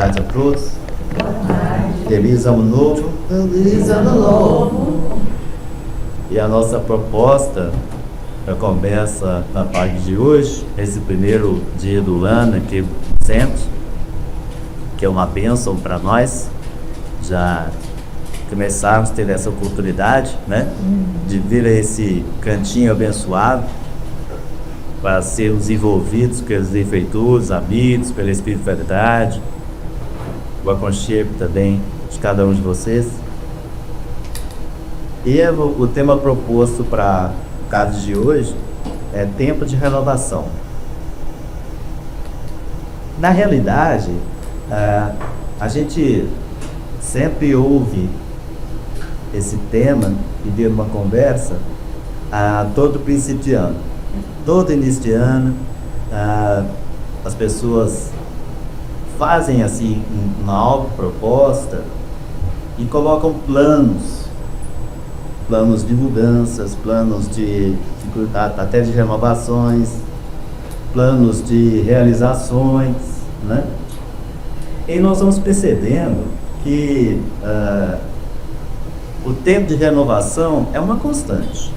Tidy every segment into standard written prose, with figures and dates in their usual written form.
tarde a todos. Feliz ano novo. Feliz ano novo. E a nossa proposta para começa na tarde de hoje, esse primeiro dia do ano aqui no centro, que é uma bênção para nós, já começarmos a ter essa oportunidade, né, de vir a esse cantinho abençoado, para sermos envolvidos pelos benfeitores, amigos, pelo Espírito de Verdade, o aconchego também de cada um de vocês. E o tema proposto para o caso de hoje é tempo de renovação. Na realidade, a gente sempre ouve esse tema e vê uma conversa a todo princípio de ano. Todo início de ano, as pessoas fazem assim uma autoproposta e colocam planos de mudanças, planos até de renovações, planos de realizações, né? E nós vamos percebendo que o tempo de renovação é uma constante.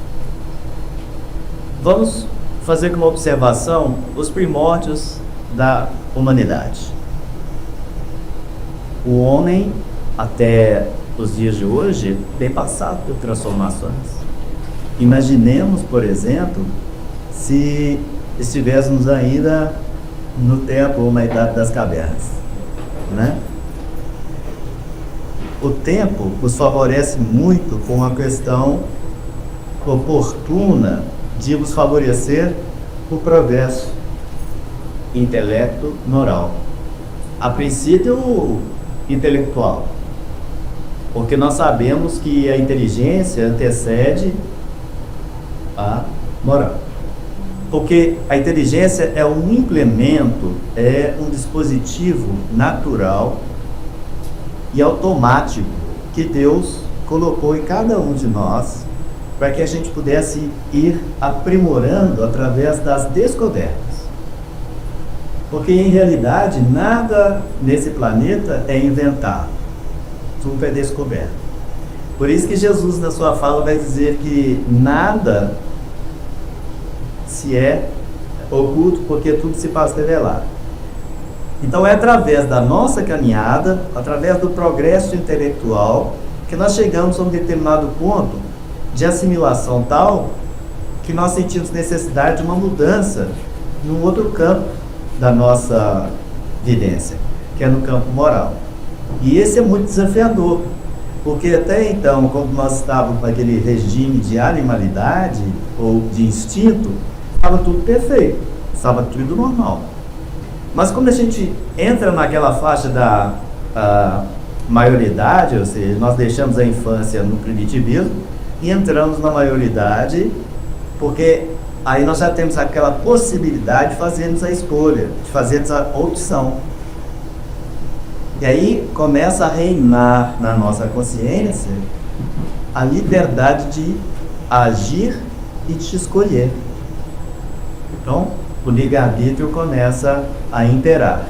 Vamos fazer como observação os primórdios da humanidade. O homem, até os dias de hoje, tem passado por transformações. Imaginemos, por exemplo, se estivéssemos ainda no tempo ou na idade das cavernas, né? O tempo nos favorece muito com a questão oportuna de nos favorecer o progresso intelecto moral. A princípio, intelectual, porque nós sabemos que a inteligência antecede a moral. Porque a inteligência é um implemento, é um dispositivo natural e automático que Deus colocou em cada um de nós para que a gente pudesse ir aprimorando através das descobertas. Porque, em realidade, nada nesse planeta é inventado. Tudo é descoberto. Por isso que Jesus, na sua fala, vai dizer que nada se é oculto, porque tudo se faz revelado. Então, é através da nossa caminhada, através do progresso intelectual, que nós chegamos a um determinado ponto de assimilação tal que nós sentimos necessidade de uma mudança num outro campo da nossa vivência, que é no campo moral. E esse é muito desafiador, porque até então, quando nós estávamos naquele regime de animalidade ou de instinto, estava tudo perfeito, estava tudo normal. Mas quando a gente entra naquela faixa da maioridade, ou seja, nós deixamos a infância no primitivismo e entramos na maioridade, porque aí nós já temos aquela possibilidade de fazermos a escolha, de fazermos a opção. E aí começa a reinar na nossa consciência a liberdade de agir e de escolher. Então, o livre-arbítrio começa a imperar.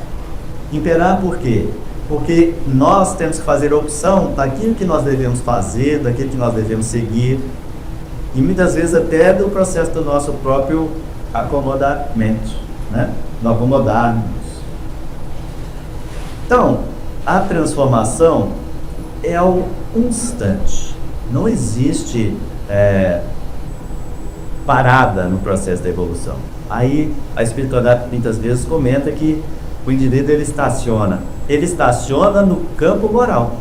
Imperar por quê? Porque nós temos que fazer a opção daquilo que nós devemos fazer, daquilo que nós devemos seguir, e muitas vezes até do processo do nosso próprio acomodamento, né? No acomodarmos. Então, a transformação é algo constante. Não existe parada no processo da evolução. Aí a espiritualidade muitas vezes comenta que o indivíduo ele estaciona no campo moral,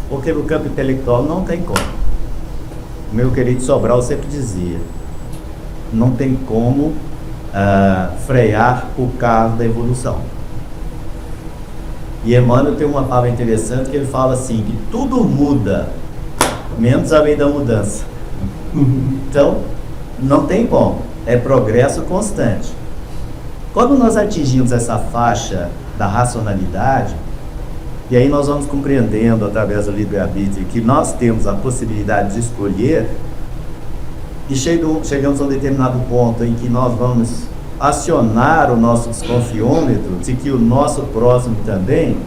porque no campo intelectual não tem como. O meu querido Sobral sempre dizia, não tem como frear o carro da evolução. E Emmanuel tem uma palavra interessante que ele fala assim, que tudo muda, menos a lei da mudança. Então, não tem como, é progresso constante. Quando nós atingimos essa faixa da racionalidade, e aí nós vamos compreendendo através do livre-arbítrio que nós temos a possibilidade de escolher, e chegamos a um determinado ponto em que nós vamos acionar o nosso desconfiômetro de que o nosso próximo também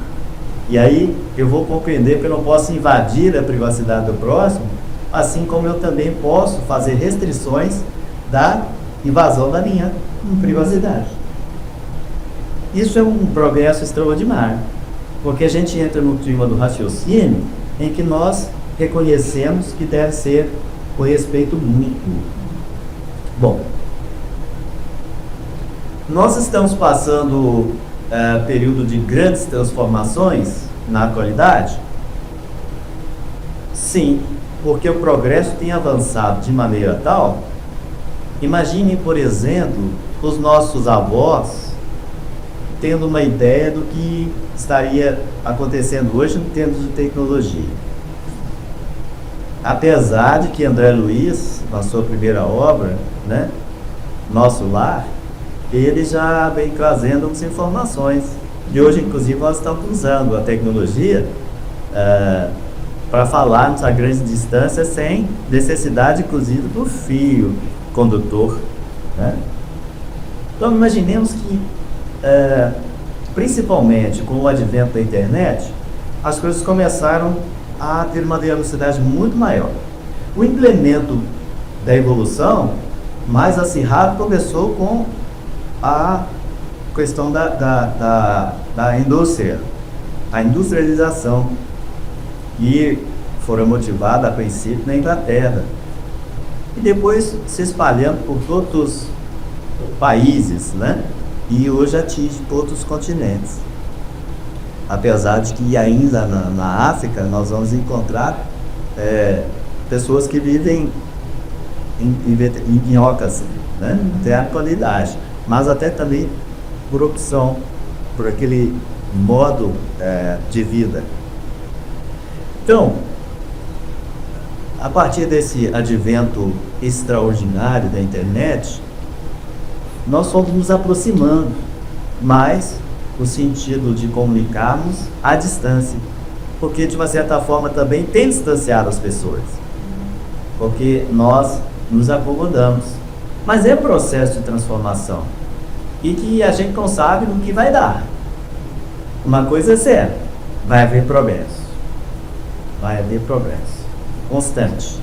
E aí eu vou compreender que eu não posso invadir a privacidade do próximo, assim como eu também posso fazer restrições da invasão da minha privacidade. Isso é um progresso extraordinário, porque a gente entra no clima do raciocínio em que nós reconhecemos que deve ser o respeito mútuo. Bom, nós estamos passando período de grandes transformações na atualidade? Sim, porque o progresso tem avançado de maneira tal. Imagine, por exemplo, os nossos avós tendo uma ideia do que estaria acontecendo hoje em termos de tecnologia. Apesar de que André Luiz, na sua primeira obra, né, Nosso Lar, ele já vem trazendo algumas informações. E hoje, inclusive, nós estamos usando a tecnologia para falarmos a grandes distâncias sem necessidade, inclusive, do fio condutor, né? Então, imaginemos que, principalmente com o advento da internet, as coisas começaram a ter uma velocidade muito maior. O implemento da evolução mais acirrado começou com a questão da indústria, a industrialização, que foram motivada a princípio na Inglaterra e depois se espalhando por todos os países, né? E hoje atinge todos os continentes. Apesar de que ainda na África nós vamos encontrar pessoas que vivem em minhocas, né? Até a atualidade, mas até também por opção, por aquele modo de vida. Então, a partir desse advento extraordinário da internet, nós fomos nos aproximando mais no sentido de comunicarmos à distância, porque de uma certa forma também tem distanciado as pessoas, porque nós nos acomodamos. Mas é processo de transformação e que a gente não sabe no que vai dar. Uma coisa é certa, vai haver progresso. Vai haver progresso constante,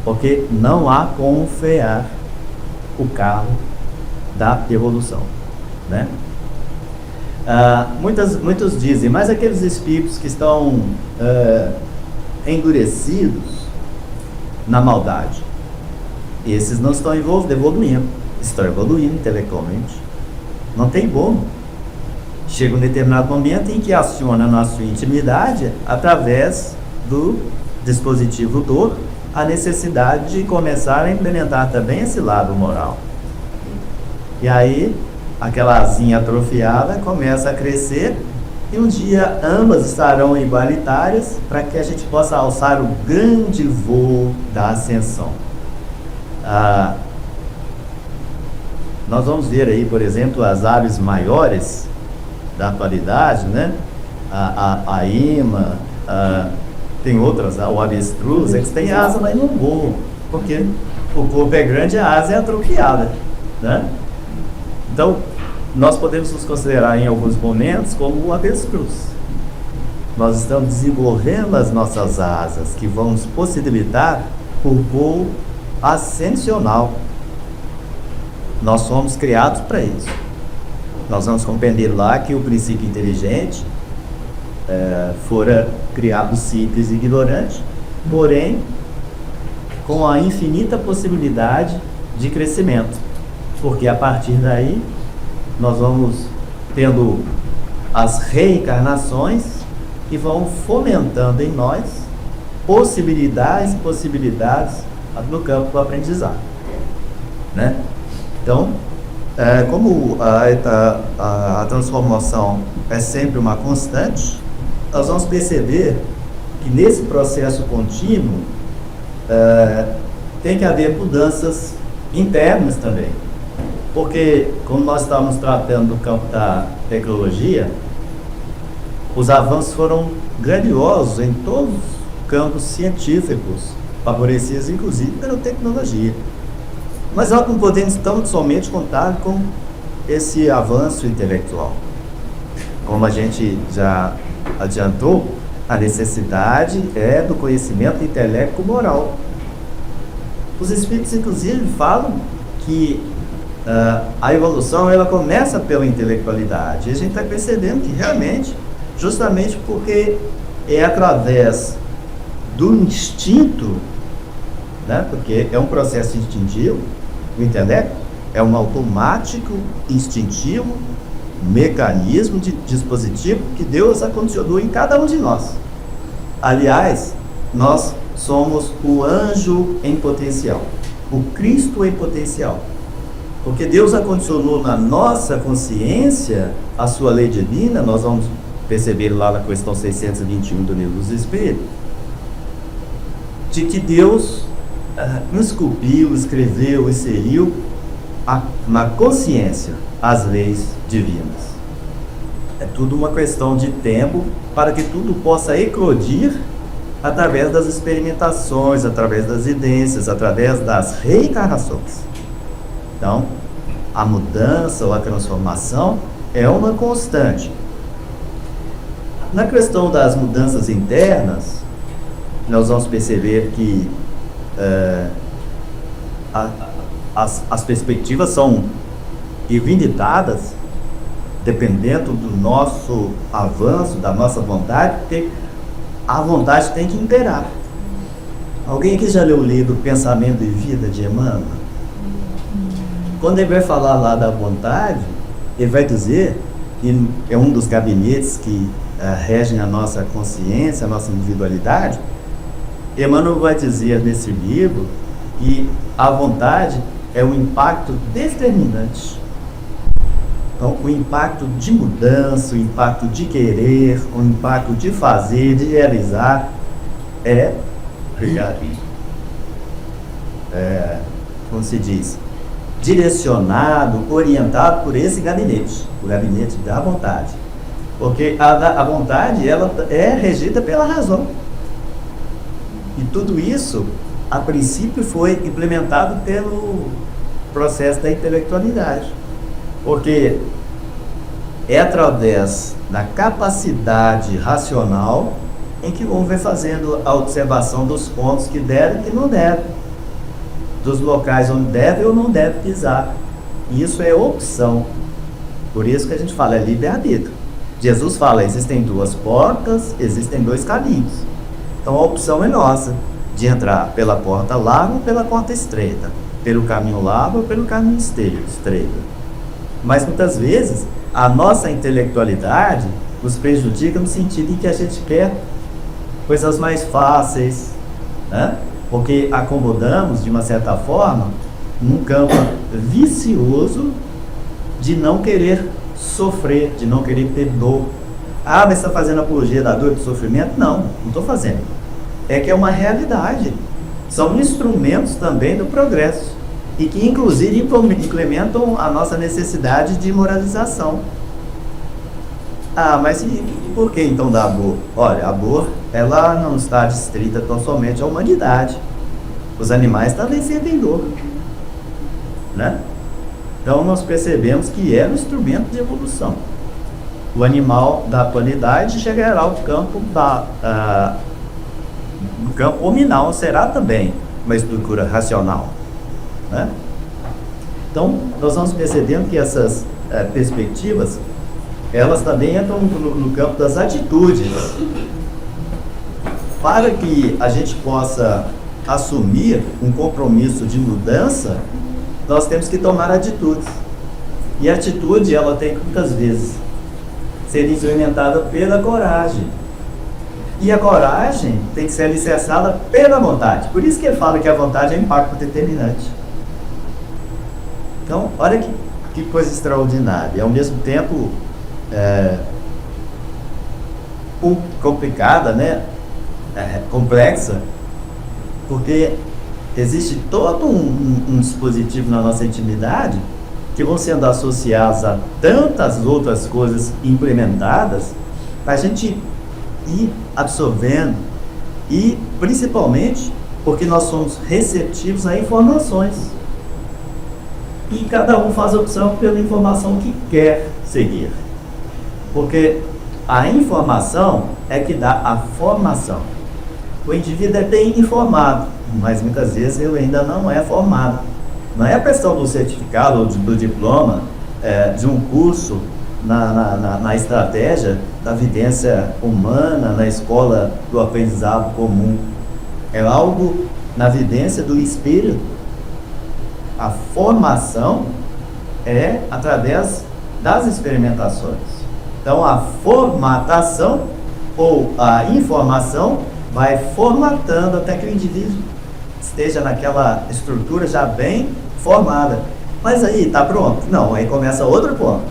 porque não há como frear o carro da evolução, né? Muitos dizem, mas aqueles espíritos que estão endurecidos na maldade, esses não estão evoluindo, estão evoluindo intelectualmente. Não tem como. Chega um determinado momento em que aciona na sua intimidade, através do dispositivo dor, a necessidade de começar a implementar também esse lado moral. E aí, aquela asinha atrofiada começa a crescer e um dia ambas estarão igualitárias para que a gente possa alçar o grande voo da ascensão. Nós vamos ver aí, por exemplo, as aves maiores da atualidade, né? A ima, tem outras, o avestruz, eles têm asa, mas não voam, porque o corpo é grande e a asa é atrofiada, né? Então, nós podemos nos considerar em alguns momentos como o avestruz. Nós estamos desenvolvendo as nossas asas, que vão nos possibilitar o voo ascensional. Nós somos criados para isso. Nós vamos compreender lá que o princípio inteligente fora criado simples e ignorante, porém com a infinita possibilidade de crescimento, porque a partir daí nós vamos tendo as reencarnações que vão fomentando em nós possibilidades no campo do aprendizado, né? Então, como a transformação é sempre uma constante, nós vamos perceber que nesse processo contínuo tem que haver mudanças internas também. Porque, como nós estamos tratando do campo da tecnologia, os avanços foram grandiosos em todos os campos científicos, favorecidos inclusive pela tecnologia. Mas nós não podemos tão somente contar com esse avanço intelectual. Como a gente já adiantou, a necessidade é do conhecimento intelecto-moral. Os espíritos, inclusive, falam que a evolução ela começa pela intelectualidade. E a gente está percebendo que realmente, justamente porque é através do instinto, né, porque é um processo instintivo, o intelecto é um automático, instintivo, mecanismo de dispositivo que Deus acondicionou em cada um de nós. Aliás, nós somos o anjo em potencial, o Cristo em potencial, porque Deus acondicionou na nossa consciência a sua lei divina. Nós vamos perceber lá na questão 621 do Livro dos Espíritos, de que Deus esculpiu, escreveu, inseriu na consciência as leis divinas. É tudo uma questão de tempo para que tudo possa eclodir através das experimentações, através das evidências, através das reencarnações. Então, a mudança ou a transformação é uma constante. Na questão das mudanças internas, nós vamos perceber que as perspectivas são ilimitadas, dependendo do nosso avanço, da nossa vontade, porque a vontade tem que imperar. Alguém aqui já leu o livro Pensamento e Vida, de Emmanuel? Quando ele vai falar lá da vontade, ele vai dizer que é um dos gabinetes que regem a nossa consciência, a nossa individualidade. Emmanuel vai dizer nesse livro que a vontade é um impacto determinante. Então, o impacto de mudança, o impacto de querer, o impacto de fazer, de realizar, como se diz, direcionado, orientado por esse gabinete, o gabinete da vontade. Porque a vontade, ela é regida pela razão. E tudo isso, a princípio, foi implementado pelo processo da intelectualidade. Porque é através da capacidade racional em que o homem vai fazendo a observação dos pontos que deve e que não deve, dos locais onde deve ou não deve pisar. E isso é opção. Por isso que a gente fala, é livre-arbítrio. Jesus fala, existem duas portas, existem dois caminhos. Então a opção é nossa, de entrar pela porta larga ou pela porta estreita, pelo caminho largo ou pelo caminho estreito. Mas muitas vezes a nossa intelectualidade nos prejudica no sentido em que a gente quer coisas mais fáceis, né? Porque acomodamos, de uma certa forma, num campo vicioso de não querer sofrer, de não querer ter dor. Ah, mas você está fazendo apologia da dor e do sofrimento? Não estou fazendo. É que é uma realidade. São instrumentos também do progresso. E que, inclusive, implementam a nossa necessidade de moralização. Ah, mas e por que então da dor? Olha, a dor, ela não está restrita tão somente à humanidade. Os animais também sentem dor, né? Então, nós percebemos que é um instrumento de evolução. O animal da atualidade chegará ao campo no campo hominal, será também uma estrutura racional, né? Então, nós vamos percebendo que essas perspectivas, elas também entram no campo das atitudes. Para que a gente possa assumir um compromisso de mudança, nós temos que tomar atitudes. E a atitude, ela tem que, muitas vezes, ser implementada pela coragem. E a coragem tem que ser alicerçada pela vontade. Por isso que ele fala que a vontade é impacto determinante. Então, olha que coisa extraordinária. E ao mesmo tempo complicada, né? Complexa, porque existe todo um dispositivo na nossa intimidade que vão sendo associados a tantas outras coisas implementadas para a gente ir absorvendo, e principalmente porque nós somos receptivos a informações e cada um faz a opção pela informação que quer seguir, porque A informação é que dá a formação. O indivíduo é bem informado, mas muitas vezes ele ainda não é formado. Não é a questão do certificado ou do diploma, de um curso na estratégia da vivência humana, na escola do aprendizado comum. É algo na vivência do espírito. A formação é através das experimentações. Então, a formatação ou a informação vai formatando até que o indivíduo esteja naquela estrutura já bem formada. Mas aí, está pronto? Não, aí começa outro ponto.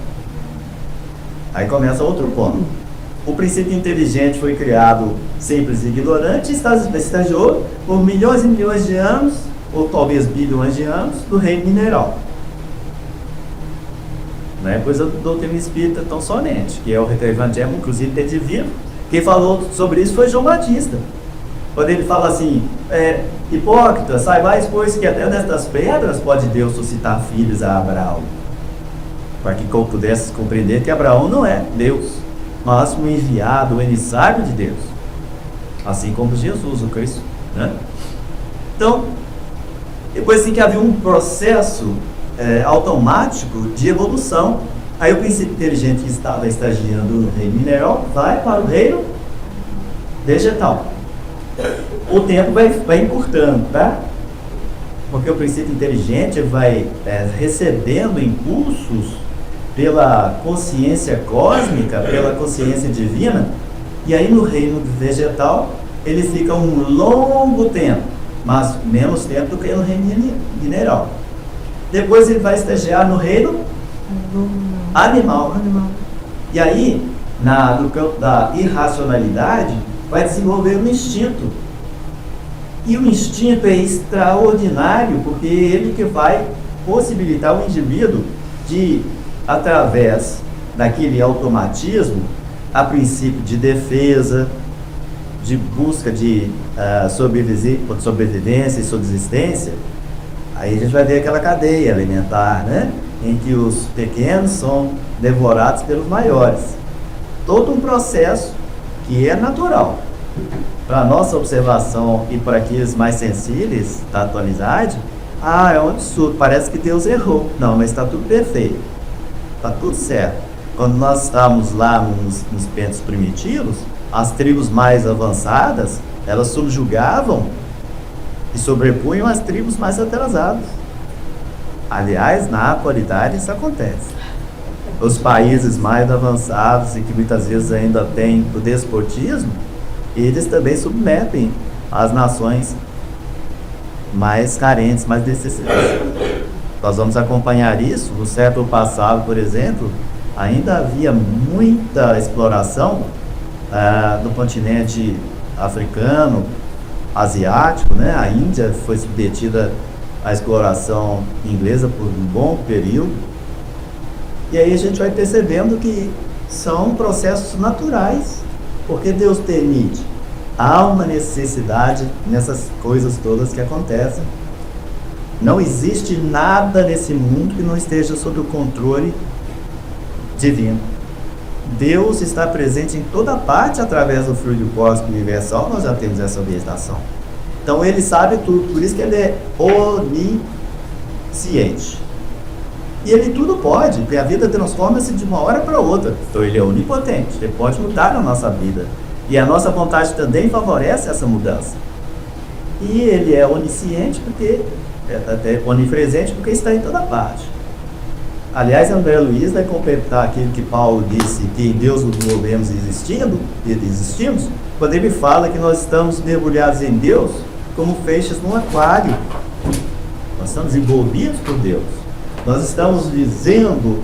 O princípio inteligente foi criado simples e ignorante e estagiou por milhões e milhões de anos, ou talvez bilhões de anos, do reino mineral. Não é coisa do doutrina espírita tão somente, que é o Evangelho, inclusive, ter divino. Quem falou sobre isso foi João Batista. Quando ele fala assim, hipócrita, saibais, pois, que até nestas pedras pode Deus suscitar filhos a Abraão. Para que pudesse compreender que Abraão não é Deus, mas um enviado, um emissário de Deus. Assim como Jesus, o Cristo. Né? Então, depois tem que haver um processo automático de evolução. Aí o princípio inteligente que estava estagiando no reino mineral vai para o reino vegetal. O tempo vai encurtando, tá? Porque o princípio inteligente vai recebendo impulsos pela consciência cósmica, pela consciência divina, e aí no reino vegetal ele fica um longo tempo, mas menos tempo do que no reino mineral. Depois ele vai estagiar no reino animal. E aí, no campo da irracionalidade, vai desenvolver um instinto. E o instinto é extraordinário, porque ele que vai possibilitar o indivíduo de, através daquele automatismo, a princípio de defesa, de busca de sobrevivência e subsistência. Aí a gente vai ver aquela cadeia alimentar, né? Em que os pequenos são devorados pelos maiores. Todo um processo que é natural. Para a nossa observação e para aqueles mais sensíveis da atualidade, é um absurdo, parece que Deus errou. Não, mas está tudo perfeito. Está tudo certo. Quando nós estávamos lá nos pentos primitivos, as tribos mais avançadas, elas subjugavam e sobrepunham as tribos mais atrasadas. Aliás, na atualidade isso acontece. Os países mais avançados e que muitas vezes ainda têm o despotismo, eles também submetem as nações mais carentes, mais necessitadas. Nós vamos acompanhar isso. No século passado, por exemplo, ainda havia muita exploração do continente africano, asiático, né? A Índia foi submetida à exploração inglesa por um bom período. E aí a gente vai percebendo que são processos naturais, porque Deus permite. Há uma necessidade nessas coisas todas que acontecem. Não existe nada nesse mundo que não esteja sob o controle divino. Deus está presente em toda parte através do fluido cósmico universal. Nós já temos essa orientação. Então ele sabe tudo, por isso que ele é onisciente. E ele tudo pode, porque a vida transforma-se de uma hora para outra. Então ele é onipotente, ele pode mudar a nossa vida. E a nossa vontade também favorece essa mudança. E ele é onisciente, porque até onipresente, porque está em toda parte. Aliás, André Luiz vai completar aquilo que Paulo disse, que em Deus nos movemos e existimos, quando ele fala que nós estamos mergulhados em Deus como peixes num aquário. Nós estamos envolvidos por Deus. Nós estamos vivendo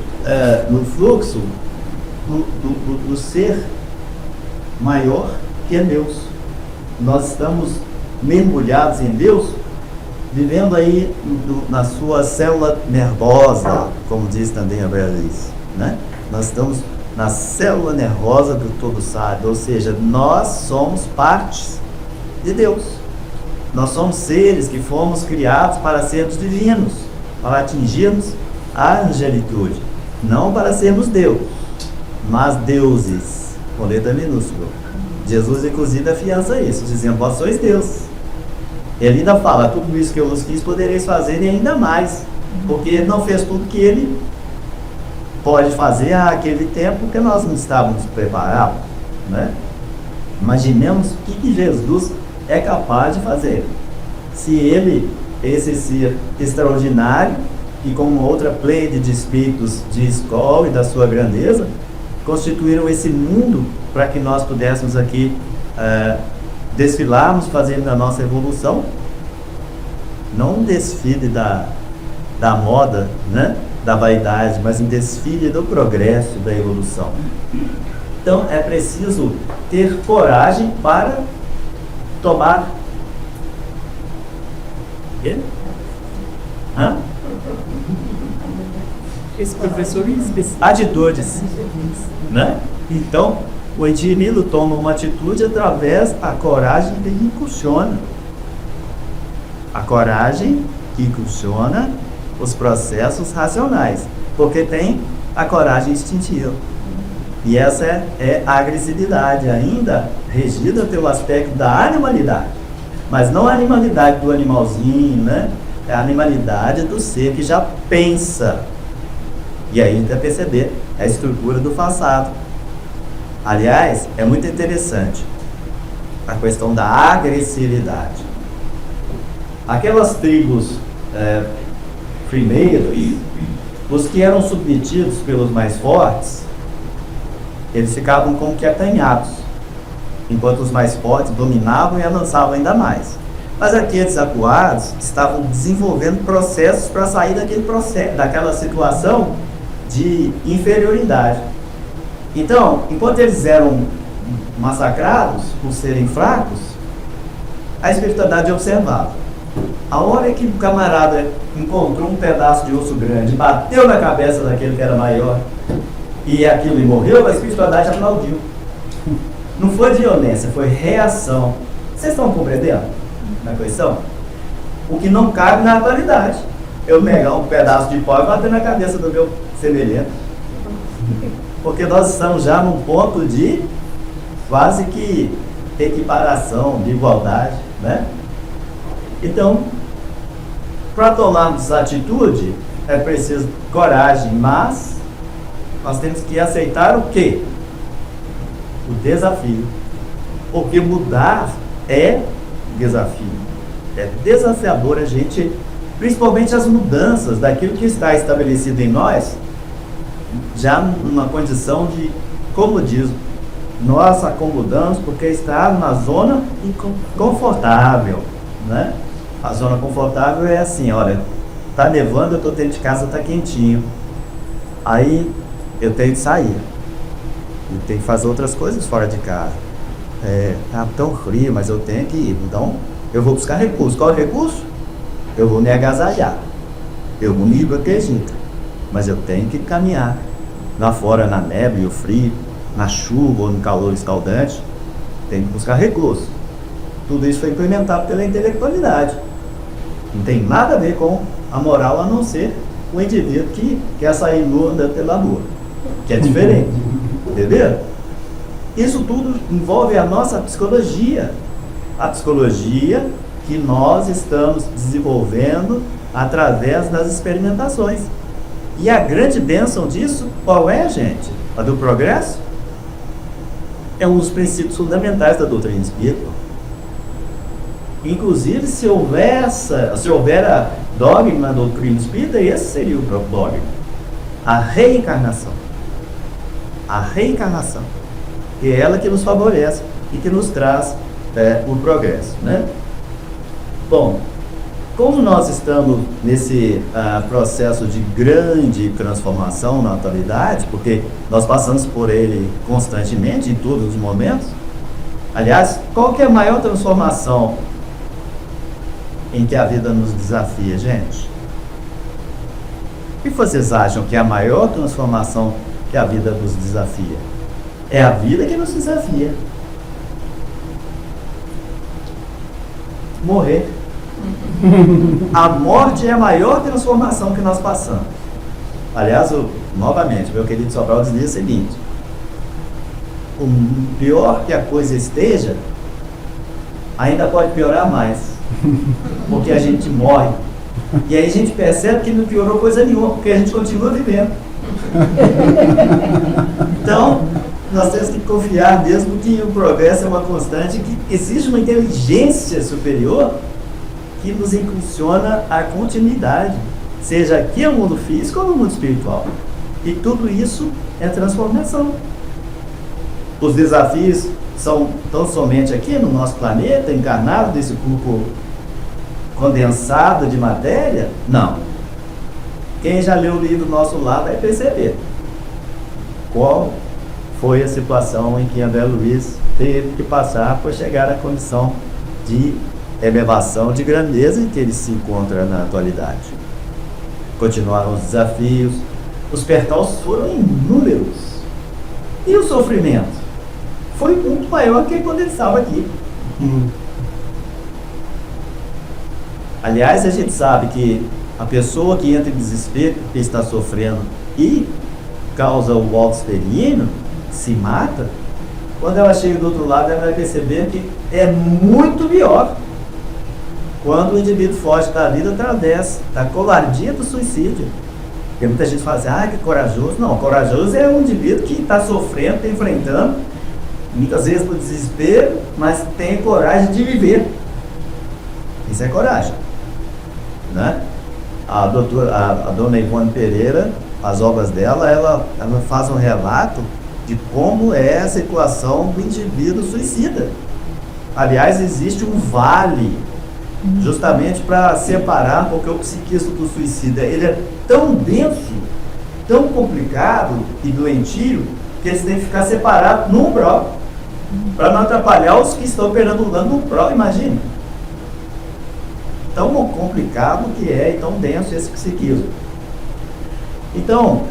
no fluxo do ser maior que é Deus. Nós estamos mergulhados em Deus, vivendo aí na sua célula nervosa, como diz também a André Luiz, né? Nós estamos na célula nervosa do todo sábio, ou seja, nós somos partes de Deus. Nós somos seres que fomos criados para sermos divinos, para atingirmos a angelitude, não para sermos Deus, mas deuses, com letra minúscula. Jesus, inclusive, afiança isso, dizendo: vós sois Deus. Ele ainda fala: tudo isso que eu vos fiz, podereis fazer e ainda mais, porque ele não fez tudo que ele pode fazer àquele tempo, porque nós não estávamos preparados, né? Imaginemos o que Jesus é capaz de fazer. Se ele, esse ser extraordinário, e com outra pleia de espíritos de escola e da sua grandeza, constituíram esse mundo para que nós pudéssemos aqui desfilarmos, fazendo a nossa evolução, não um desfile da moda, né, da vaidade, mas um desfile do progresso, da evolução. Então é preciso ter coragem para tomar Esse professor atitudes, né? Então o indivíduo toma uma atitude através da coragem que impulsiona. A coragem que impulsiona os processos racionais, porque tem a coragem instintiva. E essa é a agressividade, ainda regida pelo aspecto da animalidade. Mas não a animalidade do animalzinho, né? É a animalidade do ser que já pensa. E aí dá para perceber a estrutura do passado. Aliás, é muito interessante a questão da agressividade. Aquelas tribos primeiros, os que eram submetidos pelos mais fortes, eles ficavam como que acanhados, enquanto os mais fortes dominavam e avançavam ainda mais. Mas aqueles acuados estavam desenvolvendo processos para sair daquele processo, daquela situação de inferioridade. Então, enquanto eles eram massacrados por serem fracos, a espiritualidade observava. A hora que o camarada encontrou um pedaço de osso grande, bateu na cabeça daquele que era maior, e aquilo e morreu, a espiritualidade aplaudiu. Não foi violência, foi reação. Vocês estão compreendendo na questão? O que não cabe na atualidade. Eu pegar um pedaço de pau e bater na cabeça do meu semelhante. Porque nós estamos já num ponto de quase que equiparação, de igualdade, né? Então, para tomarmos atitude, é preciso coragem, mas nós temos que aceitar o quê? O desafio. Porque mudar é desafio. É desafiador a gente, principalmente as mudanças daquilo que está estabelecido em nós, já numa condição de comodismo. Nós acomodamos porque está na zona confortável, né? A zona confortável é assim: olha, tá nevando, eu estou dentro de casa, tá quentinho, aí eu tenho que sair, eu tenho que fazer outras coisas fora de casa, tá tão frio, mas eu tenho que ir, então eu vou buscar recurso. Qual é o recurso? Eu vou me agasalhar, eu vou me proteger, mas eu tenho que caminhar lá fora na neve e o frio, na chuva ou no calor escaldante, tenho que buscar recurso. Tudo isso foi implementado pela intelectualidade. Não tem nada a ver com a moral, a não ser o indivíduo que quer sair nu andando pela rua, que é diferente. Entendeu? Isso tudo envolve a nossa psicologia. A psicologia que nós estamos desenvolvendo através das experimentações. E a grande bênção disso, qual é, gente? A do progresso? É um dos princípios fundamentais da doutrina espírita. Inclusive, se houver dogma na doutrina espírita, esse seria o próprio dogma. A reencarnação. A reencarnação. Que é ela que nos favorece e que nos traz o progresso, né? Bom, como nós estamos nesse processo de grande transformação na atualidade, porque nós passamos por ele constantemente, em todos os momentos. Aliás, qual que é a maior transformação em que a vida nos desafia, gente? O que vocês acham que é a maior transformação que a vida nos desafia? É a vida que nos desafia. Morrer. A morte é a maior transformação que nós passamos. Aliás, novamente, meu querido Sobral dizia o seguinte: o pior que a coisa esteja, ainda pode piorar mais, porque a gente morre. E aí a gente percebe que não piorou coisa nenhuma, porque a gente continua vivendo. Então, nós temos que confiar mesmo que o progresso é uma constante, que existe uma inteligência superior que nos impulsiona à continuidade, seja aqui no mundo físico ou no mundo espiritual. E tudo isso é transformação. Os desafios são tão somente aqui no nosso planeta, encarnado nesse corpo condensado de matéria? Não. Quem já leu o livro Nosso Lar vai perceber qual foi a situação em que André Luiz teve que passar para chegar à condição de elevação, de grandeza em que ele se encontra na atualidade. Continuaram os desafios, os percalços foram inúmeros. E o sofrimento foi muito maior que quando ele estava aqui. Aliás, a gente sabe que a pessoa que entra em desespero porque está sofrendo e causa o autoextermínio, se mata, quando ela chega do outro lado, ela vai perceber que é muito pior quando o indivíduo foge da vida através da covardia do suicídio. Porque muita gente fala assim, que corajoso. Não, corajoso é um indivíduo que está sofrendo, está enfrentando, muitas vezes por desespero, mas tem coragem de viver. Isso é coragem, né? A dona Ivone Pereira, as obras dela, ela faz um relato de como é a situação do indivíduo suicida. Aliás, existe um vale justamente para separar, porque o psiquismo do suicida, ele é tão denso, tão complicado e doentio, que eles têm que ficar separados no umbral, para não atrapalhar os que estão perambulando no umbral. Imagina tão complicado que é e tão denso esse psiquismo. Então,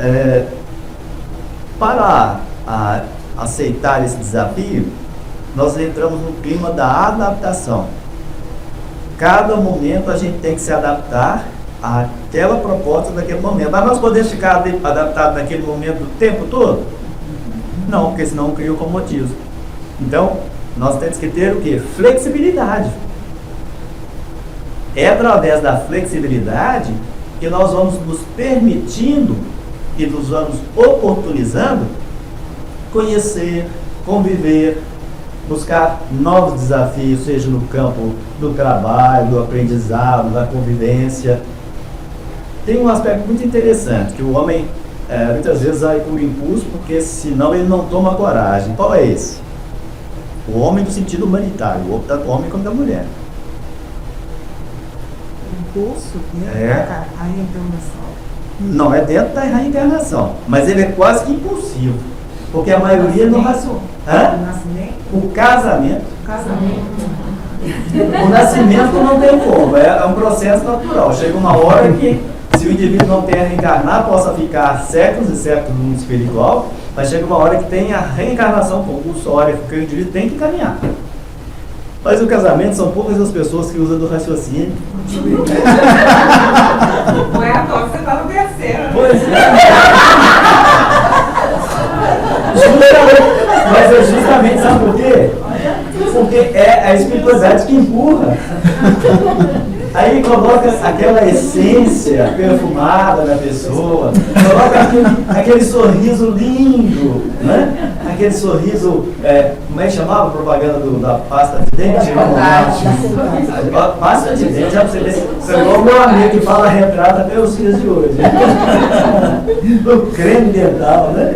para aceitar esse desafio, nós entramos no clima da adaptação. Cada momento a gente tem que se adaptar àquela proposta daquele momento. Mas nós podemos ficar adaptados naquele momento o tempo todo? Não, porque senão cria o comodismo. Então, nós temos que ter o quê? Flexibilidade. É através da flexibilidade que nós vamos nos permitindo e nos vamos oportunizando conhecer, conviver, buscar novos desafios, seja no campo do trabalho, do aprendizado, da convivência. Tem um aspecto muito interessante, que o homem muitas vezes vai por impulso, porque senão ele não toma coragem. Qual é esse? O homem no sentido humanitário, o homem como da mulher. Impulso dentro da reencarnação? Não, é dentro da reencarnação, mas ele é quase que impulsivo, porque a maioria não raciocina. O casamento. O nascimento não tem como, é um processo natural. Chega uma hora que, se o indivíduo não tem a reencarnar, possa ficar séculos e séculos no mundo espiritual, mas chega uma hora que tem a reencarnação compulsória, porque o indivíduo tem que caminhar. Mas o casamento são poucas as pessoas que usam do raciocínio. Não é à toa que você está no terceiro. Pois é. Mas é justamente, sabe por quê? Porque é a espiritualidade que empurra. Aí coloca aquela essência perfumada na pessoa, coloca aquele sorriso lindo, né? Aquele sorriso, como é que chamava a propaganda da pasta de dente? Pasta de dente, já pra você ver. Você é igual meu amigo que fala retrato até os dias de hoje. O creme dental, né?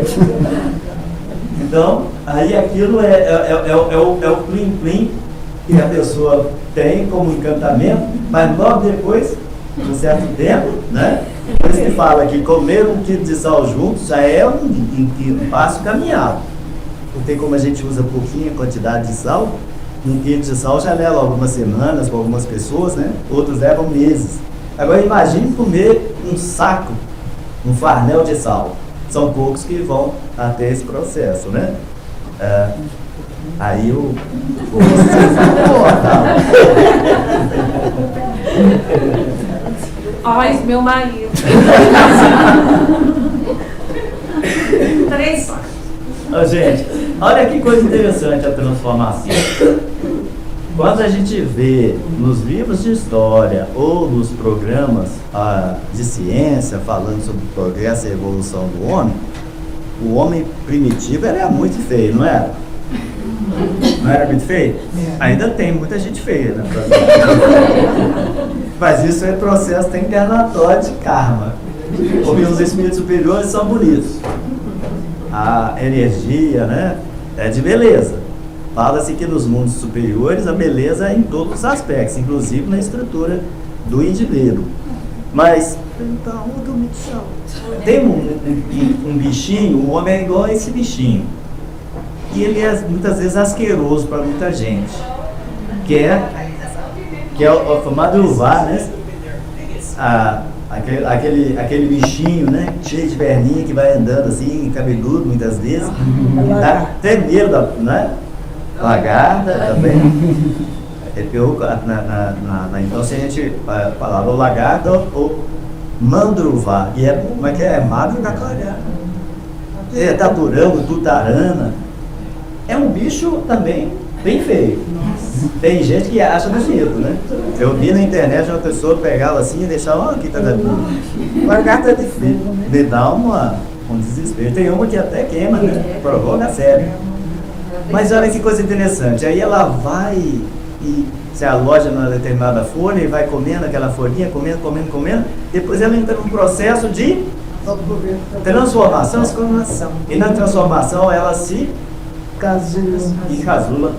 Então, aí aquilo é o plim-plim que a pessoa tem como encantamento, mas logo depois, um certo tempo, né? Por isso que fala que comer um quilo de sal juntos já é um passo caminhado. Porque como a gente usa pouquinha quantidade de sal, um quilo de sal já leva algumas semanas para algumas pessoas, né? Outros levam meses. Agora imagine comer um saco, um farnel de sal. São poucos que vão até esse processo, né? Aí Ai, meu marido. 3 só. Gente, Olha que coisa interessante a transformação. Quando a gente vê nos livros de história ou nos programas de ciência falando sobre o progresso e a evolução do homem, o homem primitivo era muito feio, não era? Não era muito feio? Ainda tem muita gente feia, né? Mas isso é processo internatório de karma. Porque os espíritos superiores são bonitos. A energia, né, é de beleza. Fala-se que nos mundos superiores a beleza é em todos os aspectos, inclusive na estrutura do indivíduo. Mas tem um bichinho, o homem é igual a esse bichinho. E ele é muitas vezes asqueroso para muita gente. Que é o famado Uvá, né? Aquele bichinho, né? Cheio de perninha que vai andando assim, cabeludo muitas vezes. Dá até medo, né? Lagarta também. Então, se a gente falar o lagarto ou mandruvá, e como é que é? É magro da calhada. Taturão, tutarana. É um bicho também bem feio. Tem gente que acha bonito, né? Eu vi na internet uma pessoa pegava assim e deixava, aqui tá dando. Lagarta é difícil. Me dá um desespero. Tem uma que até queima, né? Provoca sério. Mas olha que coisa interessante. Aí ela vai e se aloja numa determinada folha e vai comendo aquela folhinha, comendo. Depois ela entra num processo de transformação. E na transformação ela se casula.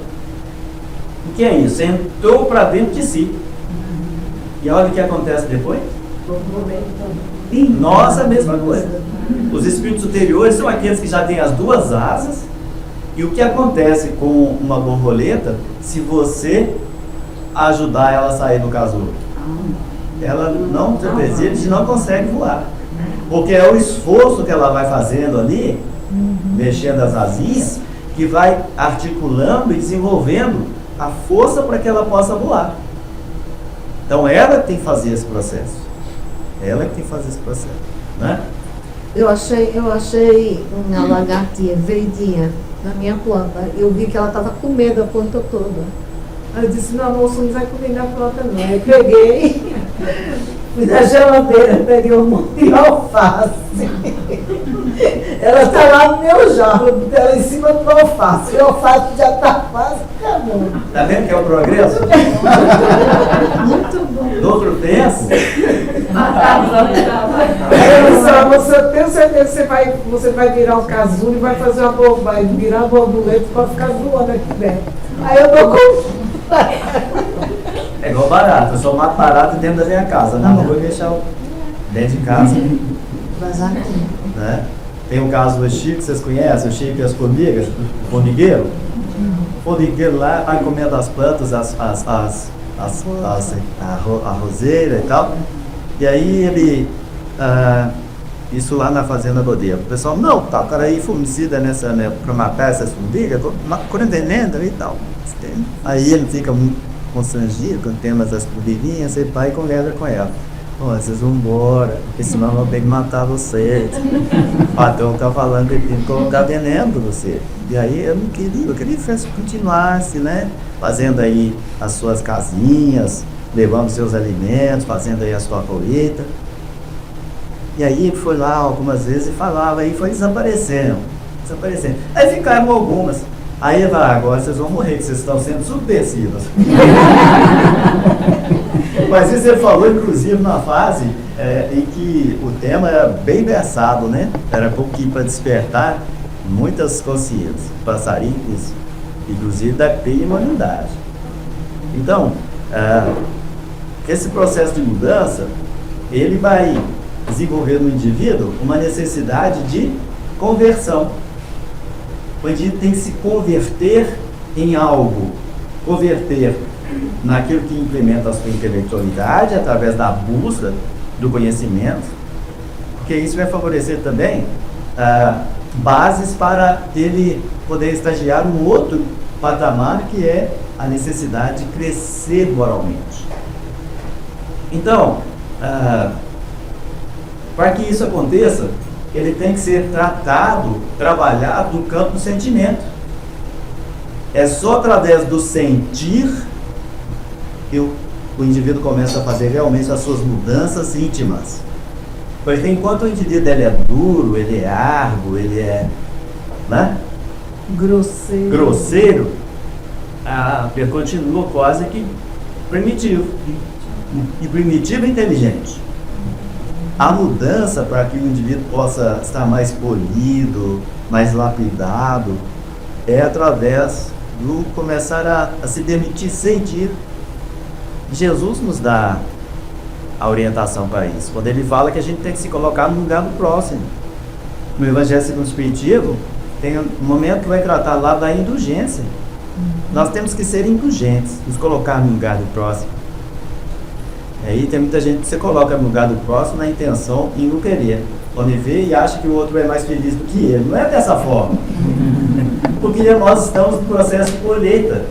O que é isso? Entrou para dentro de si. E olha o que acontece depois. Em nós a mesma coisa. Os espíritos superiores são aqueles que já têm as duas asas. E o que acontece com uma borboleta se você ajudar ela a sair do casulo? Ela não resiste, não consegue voar. Porque é o esforço que ela vai fazendo ali, mexendo as asinhas, que vai articulando e desenvolvendo a força para que ela possa voar. Então ela que tem que fazer esse processo. Né? Eu achei uma lagartinha verdinha na minha planta. Eu vi que ela estava com medo a planta toda. Aí eu disse, não, moço, não vai comer na planta não. Aí peguei, fui na geladeira, peguei um monte de alface. Ela está lá no meu jarro, ela em cima do alface. O alface já está quase acabando. Está vendo que é o progresso? Muito bom. Do outro tempo. Eu tenho certeza que você vai virar um casulo e vai fazer vai virar uma borboleta para ficar voando aqui dentro. Aí eu dou com... É igual barata, eu só mato barata dentro da minha casa. Não vou deixar dentro de casa. Né? Tem um caso do Chico, vocês conhecem? O Chico e as formigas, o formigueiro. O formigueiro lá vai comendo as plantas, a roseira e tal. E aí ele, isso lá na fazenda Bodeiro. O pessoal, não, tá, o cara aí fumicida nessa, né, para matar essas formigas, corondenendo e tal. Aí ele fica muito constrangido quando tem umas das formiguinhas, ele vai e conversa com ela. Pô, vocês vão embora, porque senão eu vou ter que matar vocês. O patrão tá falando que tem que colocar veneno pra você. E aí eu queria que você continuasse, né? Fazendo aí as suas casinhas, levando seus alimentos, fazendo aí a sua colheita. E aí ele foi lá algumas vezes e falava, aí foi desaparecendo. Aí ficaram algumas. Aí ele falou, agora vocês vão morrer, que vocês estão sendo subversivas. Mas isso ele falou, inclusive, na fase em que o tema era bem versado, né? Era pouquinho para despertar muitas consciências, passarinhos, inclusive da humanidade. Então, esse processo de mudança, ele vai desenvolver no indivíduo uma necessidade de conversão. O indivíduo tem que se converter em algo, converter naquilo que implementa a sua intelectualidade através da busca do conhecimento, porque isso vai favorecer também bases para ele poder estagiar um outro patamar, que é a necessidade de crescer moralmente. Então, para que isso aconteça, ele tem que ser trabalhado no campo do sentimento. É só através do sentir que o indivíduo começa a fazer realmente as suas mudanças íntimas. Porque enquanto o indivíduo ele é duro, ele é árduo, ele é, né, grosseiro, ele continua quase que primitivo. E primitivo é inteligente. A mudança para que o indivíduo possa estar mais polido, mais lapidado, é através do começar a se permitir sentir. Jesus nos dá a orientação para isso, quando ele fala que a gente tem que se colocar no lugar do próximo. No Evangelho segundo o Espiritismo, tem um momento que vai tratar lá da indulgência. Nós temos que ser indulgentes, nos colocar no lugar do próximo. E aí tem muita gente que se coloca no lugar do próximo na intenção em não querer. Quando vê e acha que o outro é mais feliz do que ele. Não é dessa forma. Porque nós estamos no processo de colheita.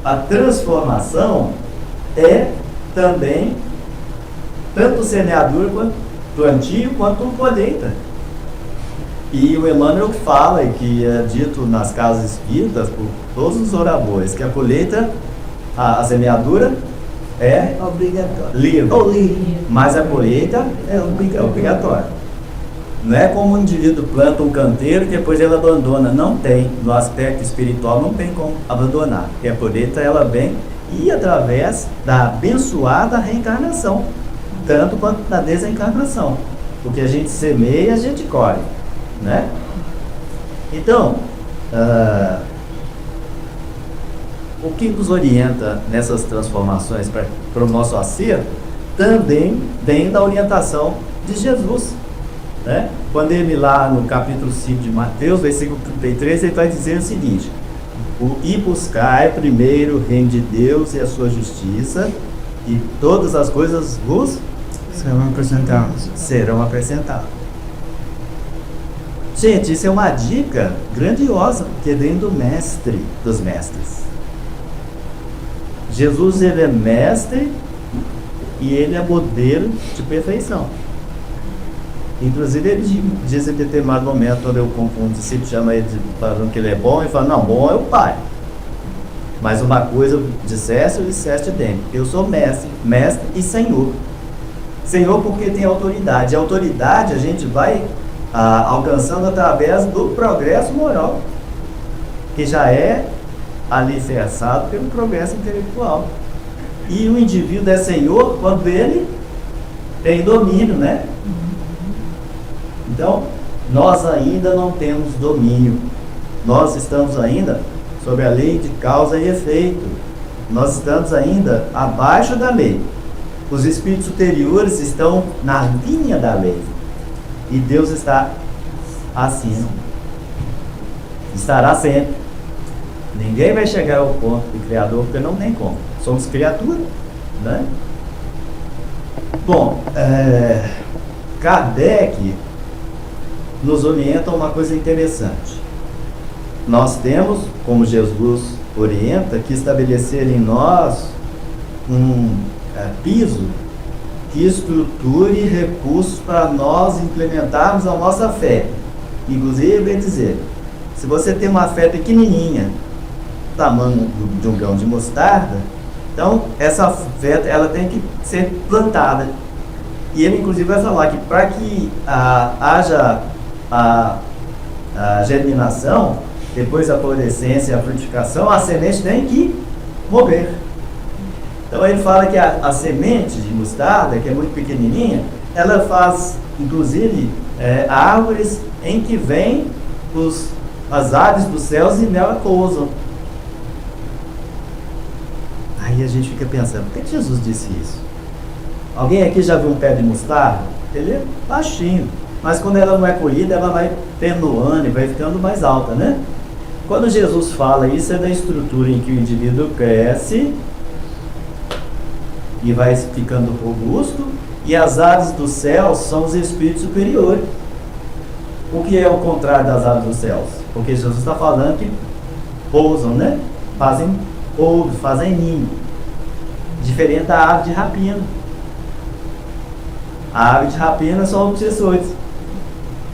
A transformação é também tanto semeadura quanto plantio quanto colheita. E o Emmanuel fala, e que é dito nas casas espíritas por todos os oradores, que a colheita, a semeadura é livre, mas a colheita é obrigatória. Não é como um indivíduo planta um canteiro e depois ele abandona. Não tem, no aspecto espiritual não tem como abandonar, porque a colheita ela vem e através da abençoada reencarnação, tanto quanto da desencarnação, porque a gente semeia, a gente colhe, né? Então, o que nos orienta nessas transformações para o nosso acerto também vem da orientação de Jesus, né? Quando ele lá no capítulo 5 de Mateus, versículo 33, ele vai dizer o seguinte: e buscai primeiro o reino de Deus e a sua justiça, e todas as coisas vos serão acrescentadas. Gente, isso é uma dica grandiosa, porque vem do mestre dos mestres. Jesus, ele é mestre e ele é modelo de perfeição. Inclusive ele diz em determinado momento, quando eu confundo, o discípulo chama ele falando que ele é bom, ele fala, não, bom é o Pai. Mas uma coisa eu disseste dentro. Eu sou mestre e Senhor. Senhor porque tem autoridade. E a autoridade a gente vai alcançando através do progresso moral, que já é alicerçado pelo progresso intelectual. E o indivíduo é Senhor quando ele tem domínio, né? Então, nós ainda não temos domínio. Nós estamos ainda sob a lei de causa e efeito. Nós estamos ainda abaixo da lei. Os espíritos superiores estão na linha da lei. E Deus está acima. Estará sempre. Ninguém vai chegar ao ponto de Criador, porque não tem como. Somos criaturas, né? Bom, Kardec nos orienta uma coisa interessante. Nós temos, como Jesus orienta, que estabelecer em nós um piso que estruture recursos para nós implementarmos a nossa fé. Inclusive, vai dizer, se você tem uma fé pequenininha, tamanho de um grão de mostarda, então essa fé ela tem que ser plantada. E ele inclusive vai falar que para que haja a germinação, depois a florescência e a frutificação, a semente tem que morrer. Então ele fala que a semente de mostarda, que é muito pequenininha, ela faz inclusive árvores em que vêm as aves dos céus e nela pousam. Aí a gente fica pensando, por que Jesus disse isso? Alguém aqui já viu um pé de mostarda? Ele é baixinho, mas quando ela não é colhida, ela vai tenuando e vai ficando mais alta, né? Quando Jesus fala isso, é da estrutura em que o indivíduo cresce e vai ficando robusto, e as aves dos céus são os espíritos superiores. O que é o contrário das aves dos céus? Porque Jesus está falando que pousam, né? Fazem ovo, fazem ninho. Diferente da ave de rapina. A ave de rapina são obsessores.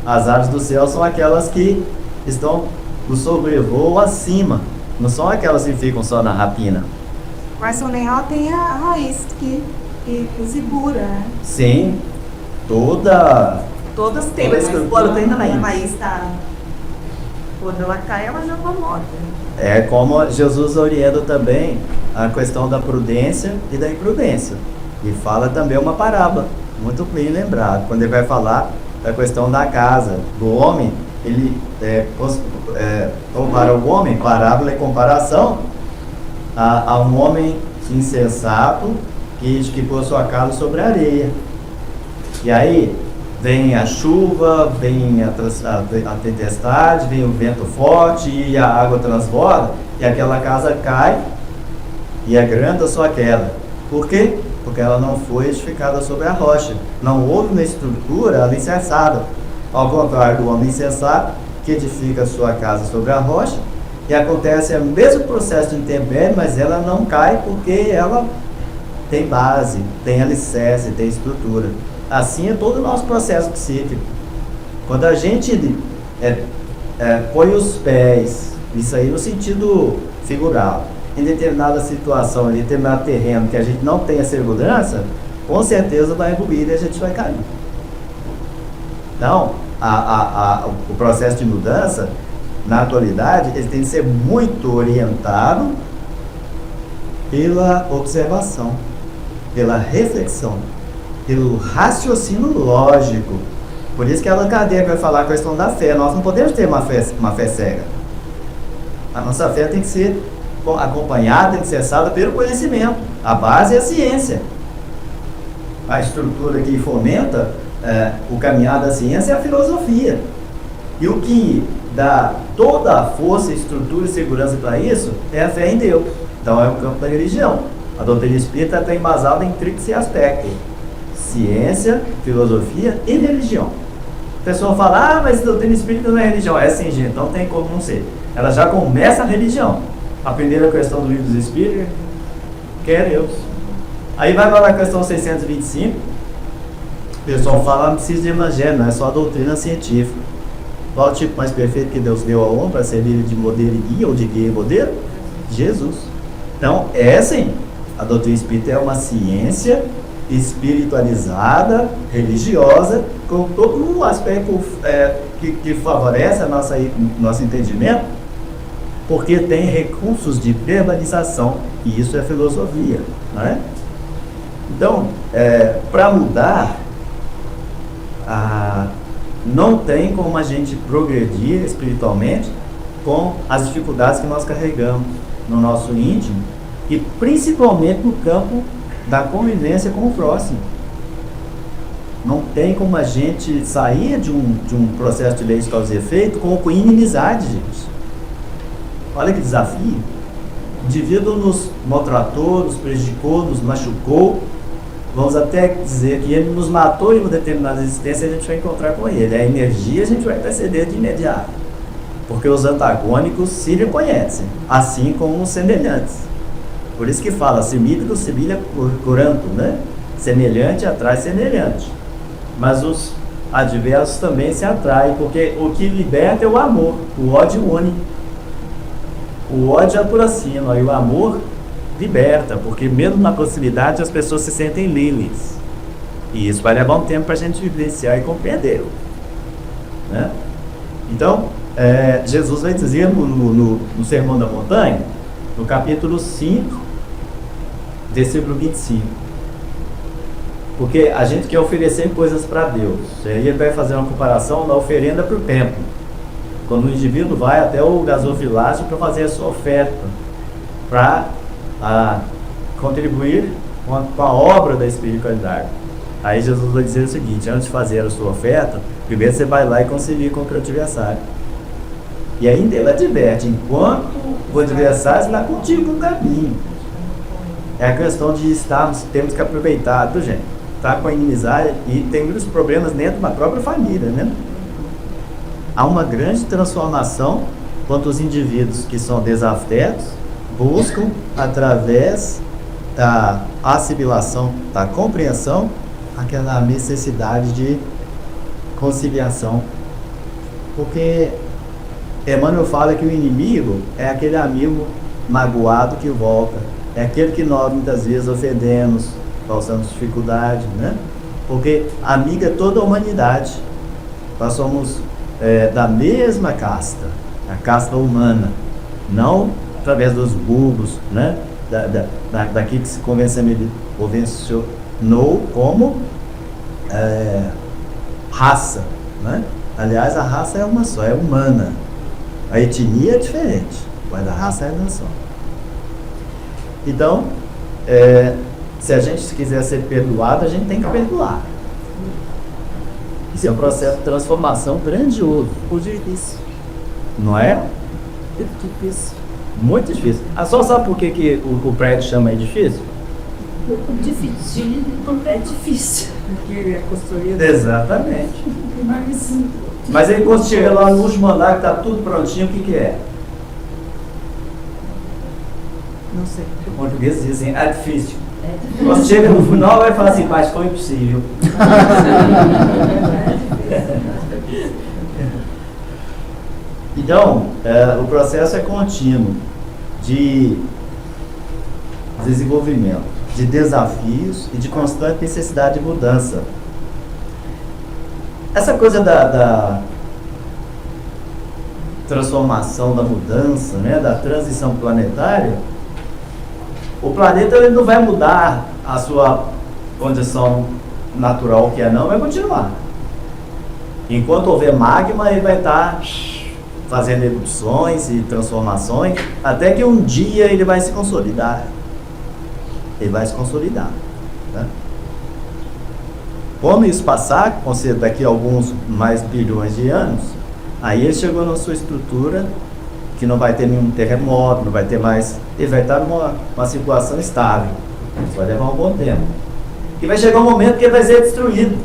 As aves do céu são aquelas que estão no sobrevoo acima Não são aquelas que ficam só na rapina. Mas o leal tem a raiz que segura, né? Sim, toda Todas têm, Toda mas estrutura quando tem raiz. a raiz tá... Quando ela cai, ela já tá morta. é como Jesus orienta também a questão da prudência e da imprudência. E fala também uma parábola, muito bem lembrado, quando ele vai falar da questão da casa, do homem, ele compara o homem, parábola e comparação, a um homem insensato que pôs sua casa sobre a areia. E aí vem a chuva, vem a tempestade, vem o vento forte e a água transborda, e aquela casa cai e é grande a sua queda. Por quê? Porque ela não foi edificada sobre a rocha. Não houve uma estrutura alicerçada. Ao contrário do homem insensato, que edifica a sua casa sobre a rocha, e acontece o mesmo processo de intempérie, mas ela não cai porque ela tem base, tem alicerce, tem estrutura. Assim é todo o nosso processo psíquico. Quando a gente põe os pés, isso aí no sentido figurado, em determinada situação, em determinado terreno que a gente não tem a segurança, com certeza vai ruir e a gente vai cair. Então, o processo de mudança, na atualidade, ele tem que ser muito orientado pela observação, pela reflexão, pelo raciocínio lógico. Por isso que Allan Kardec vai falar a questão da fé. Nós não podemos ter uma fé cega. A nossa fé tem que ser acompanhada, tem que ser acessada pelo conhecimento. A base é a ciência. A estrutura que fomenta o caminhar da ciência é a filosofia. E o que dá toda a força, estrutura e segurança para isso é a fé em Deus. Então é o campo da religião. A doutrina espírita está embasada em tríplice aspecto: ciência, filosofia e religião. A pessoa fala, mas a doutrina espírita não é religião. É sim, gente, então tem como não ser. Ela já começa a religião. A primeira questão do livro dos Espíritos, que é Deus. Aí vai para a questão 625, o pessoal fala, não precisa de evangelho, não é só a doutrina científica. Qual o tipo mais perfeito que Deus deu ao homem para servir de modelo e guia, ou de guia e modelo? Jesus. Então, sim, a doutrina espírita é uma ciência espiritualizada, religiosa, com todo um aspecto que favorece nosso entendimento, porque tem recursos de verbalização, e isso é filosofia, não é? Então, para mudar, não tem como a gente progredir espiritualmente com as dificuldades que nós carregamos no nosso íntimo, e principalmente no campo da convivência com o próximo. Não tem como a gente sair de um processo de lei de causa e efeito com inimizade, gente. Olha que desafio. O indivíduo nos maltratou, nos prejudicou, nos machucou. Vamos até dizer que ele nos matou em uma determinada existência, a gente vai encontrar com ele. A energia a gente vai perceber de imediato. Porque os antagônicos se reconhecem, assim como os semelhantes. Por isso que fala, simílico, simília curanto, né? Semelhante atrai semelhante. Mas os adversos também se atraem, porque o que liberta é o amor, o ódio une. O ódio aproxima e o amor liberta, porque mesmo na proximidade as pessoas se sentem livres. E isso vai levar um tempo para a gente vivenciar e compreender, né? Então, Jesus vai dizer no Sermão da Montanha, no capítulo 5, versículo 25. Porque a gente quer oferecer coisas para Deus. Aí ele vai fazer uma comparação da oferenda para o templo. Quando o indivíduo vai até o gasofilácio para fazer a sua oferta, para contribuir com a obra da espiritualidade. Aí Jesus vai dizer o seguinte: antes de fazer a sua oferta, primeiro você vai lá e conciliar com o adversário. E ainda ele adverte, enquanto o adversário está contigo no caminho. É a questão de temos que aproveitar, viu, gente? Está com a inimizade e tem muitos problemas dentro da própria família, né? Há uma grande transformação quando os indivíduos que são desafetos buscam, através da assimilação, da compreensão, aquela necessidade de conciliação. Porque Emmanuel fala que o inimigo é aquele amigo magoado que volta, é aquele que nós muitas vezes ofendemos, causamos dificuldade, né? Porque amiga é toda a humanidade. Nós somos da mesma casta, a casta humana, não através dos bulbos, né? Daqui que se convencionou como raça, né? Aliás, a raça é uma só, é humana. A etnia é diferente, mas a raça é uma só. Então, se a gente quiser ser perdoado, a gente tem que perdoar. Isso é um processo de transformação grandioso. Muito difícil. Não é? Muito difícil. Muito difícil. Só sabe por que o prédio chama edifício? Difícil. É difícil. Porque é construído. Exatamente. Mas Mas aí quando chega lá no último andar, que está tudo prontinho, o que é? não sei. Os portugueses dizem edifício. Quando chega no final, vai falar assim, mas foi impossível. Então, o processo é contínuo de desenvolvimento, de desafios e de constante necessidade de mudança. Essa coisa da transformação, da mudança, né, da transição planetária, o planeta ele não vai mudar a sua condição natural que é não, vai continuar. Enquanto houver magma, ele vai estar fazendo erupções e transformações, até que um dia ele vai se consolidar. Ele vai se consolidar. Né? Quando isso passar, daqui a alguns mais bilhões de anos, aí ele chegou na sua estrutura, que não vai ter nenhum terremoto, não vai ter mais... Ele vai estar numa situação estável. Isso vai levar um bom tempo. E vai chegar um momento que ele vai ser destruído.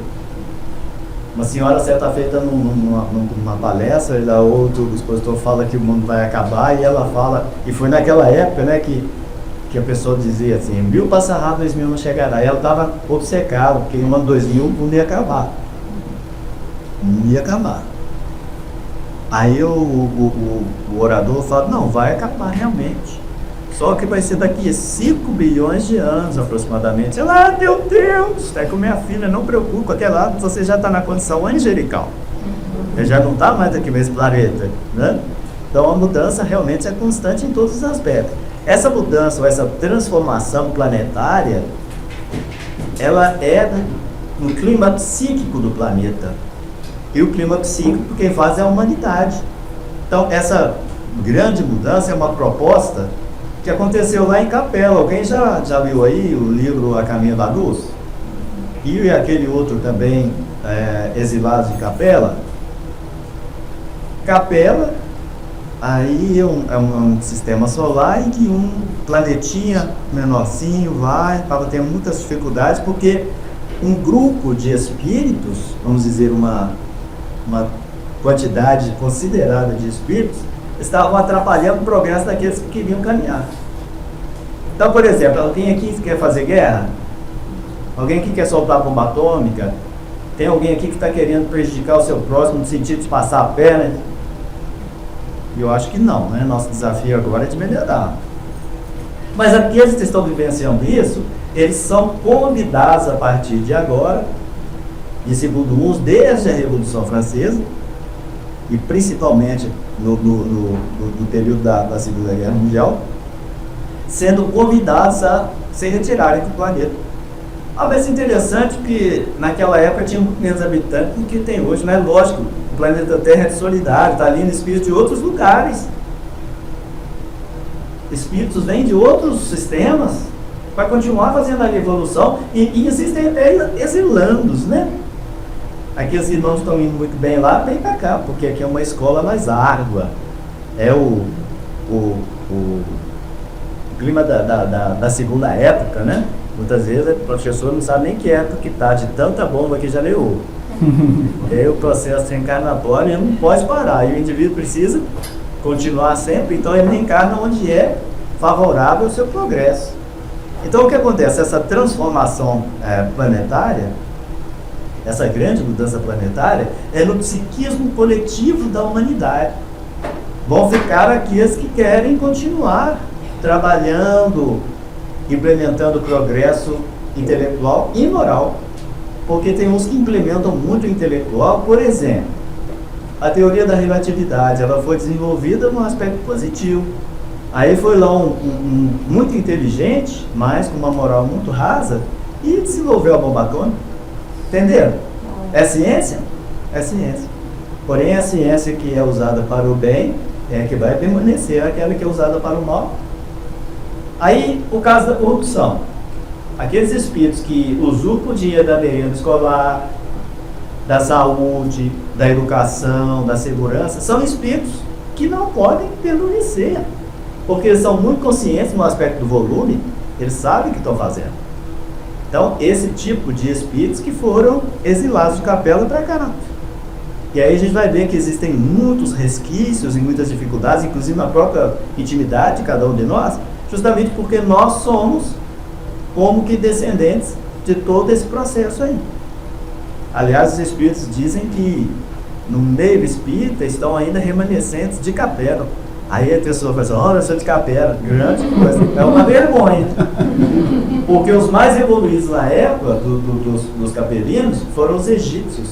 Uma senhora certa feita numa palestra, o expositor fala que o mundo vai acabar, e ela fala, e foi naquela época, né, que a pessoa dizia assim, 1000 passará, 2000 não chegará. E ela estava obcecada, porque no ano 2000 o mundo ia acabar. Não ia acabar. Aí o orador fala, não, vai acabar realmente. Só que vai ser daqui a 5 bilhões de anos aproximadamente. Ela, meu Deus, é com minha filha, não preocupa, até lá você já está na condição angelical. Ele já não está mais aqui nesse planeta, né? Então a mudança realmente é constante em todos os aspectos. Essa mudança, ou essa transformação planetária, ela é no clima psíquico do planeta. E o clima psíquico quem faz é a humanidade. Então essa grande mudança é uma proposta que aconteceu lá em Capela. Alguém já viu aí o livro A Caminho da Luz? E aquele outro também, Exilados de Capela. Capela, aí é um sistema solar em que um planetinha menorzinho estava tendo muitas dificuldades, porque um grupo de espíritos, vamos dizer uma quantidade considerada de espíritos, estavam atrapalhando o progresso daqueles que queriam caminhar. Então, por exemplo, alguém aqui que quer fazer guerra? Alguém aqui quer soltar bomba atômica? Tem alguém aqui que está querendo prejudicar o seu próximo no sentido de passar a perna? E eu acho que não, né? Nosso desafio agora é de melhorar. Mas aqueles que estão vivenciando isso, eles são convidados a partir de agora, e segundo uns, desde a Revolução Francesa, e principalmente no período da Segunda Guerra Mundial, sendo convidados a se retirarem do planeta. Algo interessante que naquela época tinha muito menos habitantes do que tem hoje, né? Lógico, o planeta Terra é solidário, está ali no espírito de outros lugares. Espíritos vêm de outros sistemas, vai continuar fazendo a evolução, e existem até exilandos, né? Aqueles que não estão indo muito bem lá, vem para cá, porque aqui é uma escola mais árdua. É o clima da segunda época, né? Muitas vezes o professor não sabe nem que época que está, de tanta bomba que já levou. E aí o processo reencarnatório ele não pode parar, e o indivíduo precisa continuar sempre, então ele reencarna onde é favorável ao seu progresso. Então o que acontece? Essa transformação planetária, essa grande mudança planetária, é no psiquismo coletivo da humanidade. Vão ficar aqueles que querem continuar trabalhando, implementando progresso intelectual e moral. Porque tem uns que implementam muito o intelectual, por exemplo, a teoria da relatividade, ela foi desenvolvida num aspecto positivo. Aí foi lá um muito inteligente, mas com uma moral muito rasa, e desenvolveu a bomba atômica. Entenderam? É ciência? É ciência. Porém, a ciência que é usada para o bem é a que vai permanecer, aquela que é usada para o mal. Aí, o caso da corrupção. Aqueles espíritos que usurpam o dinheiro da merenda escolar, da saúde, da educação, da segurança, são espíritos que não podem permanecer, porque eles são muito conscientes no aspecto do volume, eles sabem o que estão fazendo. Então, esse tipo de espíritos que foram exilados de capela para cá. E aí a gente vai ver que existem muitos resquícios e muitas dificuldades, inclusive na própria intimidade de cada um de nós, justamente porque nós somos como que descendentes de todo esse processo aí. Aliás, os espíritos dizem que no meio espírita estão ainda remanescentes de capela. Aí a pessoa fala assim, olha, eu sou de capela, grande coisa. É uma vergonha. Porque os mais evoluídos na época dos capelinos foram os egípcios.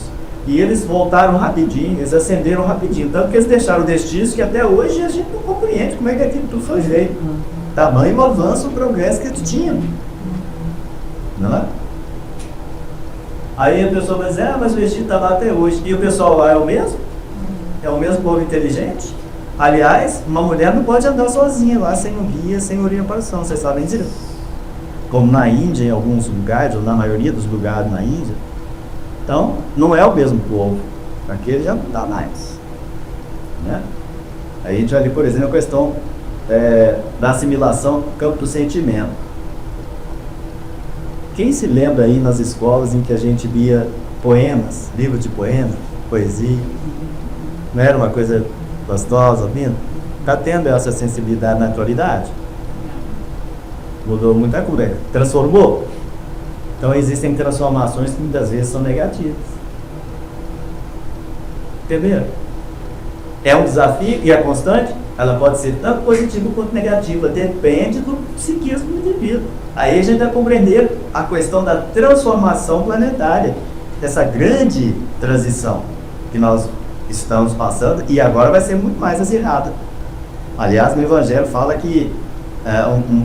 E eles voltaram rapidinho, eles ascenderam rapidinho. Tanto que eles deixaram vestígios que até hoje a gente não compreende como é que aquilo tudo foi feito. Tamanho o avanço, o progresso que eles tinham. Não é? Aí a pessoa vai dizer, mas o Egito está lá até hoje. E o pessoal lá é o mesmo? É o mesmo povo inteligente? Aliás, uma mulher não pode andar sozinha lá, sem um guia, sem orientação, vocês sabem disso. Como na Índia, em alguns lugares, ou na maioria dos lugares na Índia. Então, não é o mesmo povo. Aquele já não dá mais. Né? Aí a gente vai ver, por exemplo, a questão da assimilação do campo do sentimento. Quem se lembra aí nas escolas em que a gente lia poemas, livros de poemas, poesia? Não era uma coisa gostosa, vindo? Está tendo essa sensibilidade na atualidade? Mudou muita coisa, transformou? Então existem transformações que muitas vezes são negativas. Entenderam? É um desafio e é constante? Ela pode ser tanto positiva quanto negativa, depende do psiquismo do indivíduo. Aí a gente vai compreender a questão da transformação planetária, dessa grande transição que nós estamos passando e agora vai ser muito mais acirrada. Aliás, no Evangelho fala que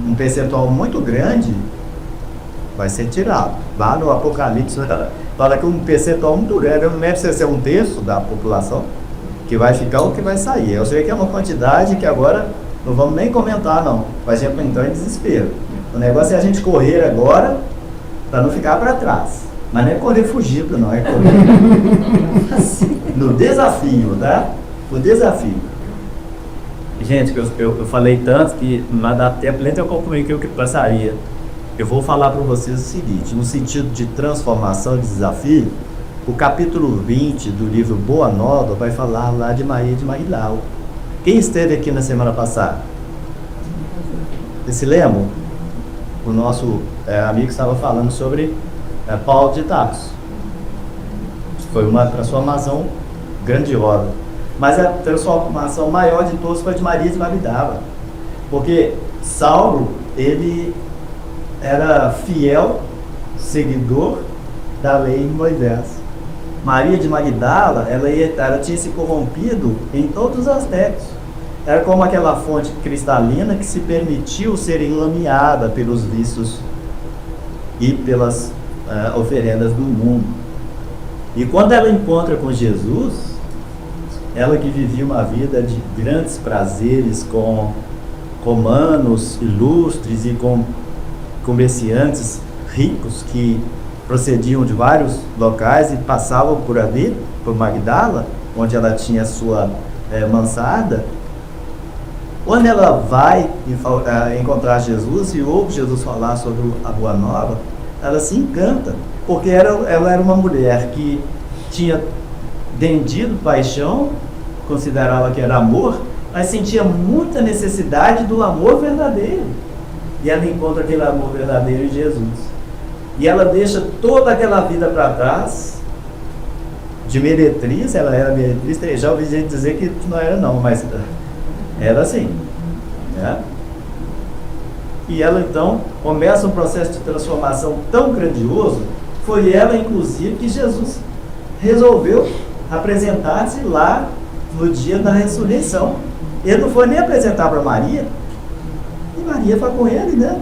um percentual muito grande vai ser tirado. Lá no Apocalipse fala que um percentual muito grande, eu não lembro se é um terço da população, que vai ficar o que vai sair. Eu sei que é uma quantidade que agora não vamos nem comentar não, vai gente entrar em desespero. O negócio é a gente correr agora para não ficar para trás. Mas não é correr fugido não, é correr no desafio, tá? O desafio. Gente, eu falei tanto que não vai dar tempo, nem eu comuniquei o que passaria. Eu vou falar para vocês o seguinte, no sentido de transformação e desafio, o capítulo 20 do livro Boa Nova vai falar lá de Maria de Magdala. Quem esteve aqui na semana passada? Vocês se lembram? O nosso amigo estava falando sobre Paulo de Tarso. Foi uma transformação grandiosa. Mas a transformação maior de todos foi de Maria de Magdala. Porque Saulo, ele era fiel seguidor da lei de Moisés. Maria de Magdala, ela tinha se corrompido em todos os aspectos. Era como aquela fonte cristalina que se permitiu ser enlameada pelos vícios e pelas oferendas do mundo. E quando ela encontra com Jesus, ela que vivia uma vida de grandes prazeres com romanos ilustres e com comerciantes ricos que procediam de vários locais e passavam por ali, por Magdala, onde ela tinha sua mansarda. Quando ela vai encontrar Jesus e ouve Jesus falar sobre a Boa Nova, ela se encanta, porque ela era uma mulher que tinha vendido paixão, considerava que era amor, mas sentia muita necessidade do amor verdadeiro. E ela encontra aquele amor verdadeiro em Jesus. E ela deixa toda aquela vida para trás, de meretriz, ela era meretriz, já ouvi gente dizer que não era não, mas Era assim, né? E ela então começa um processo de transformação tão grandioso. Foi ela, inclusive, que Jesus resolveu apresentar-se lá no dia da ressurreição. Ele não foi nem apresentar para Maria, e Maria foi com ele, né?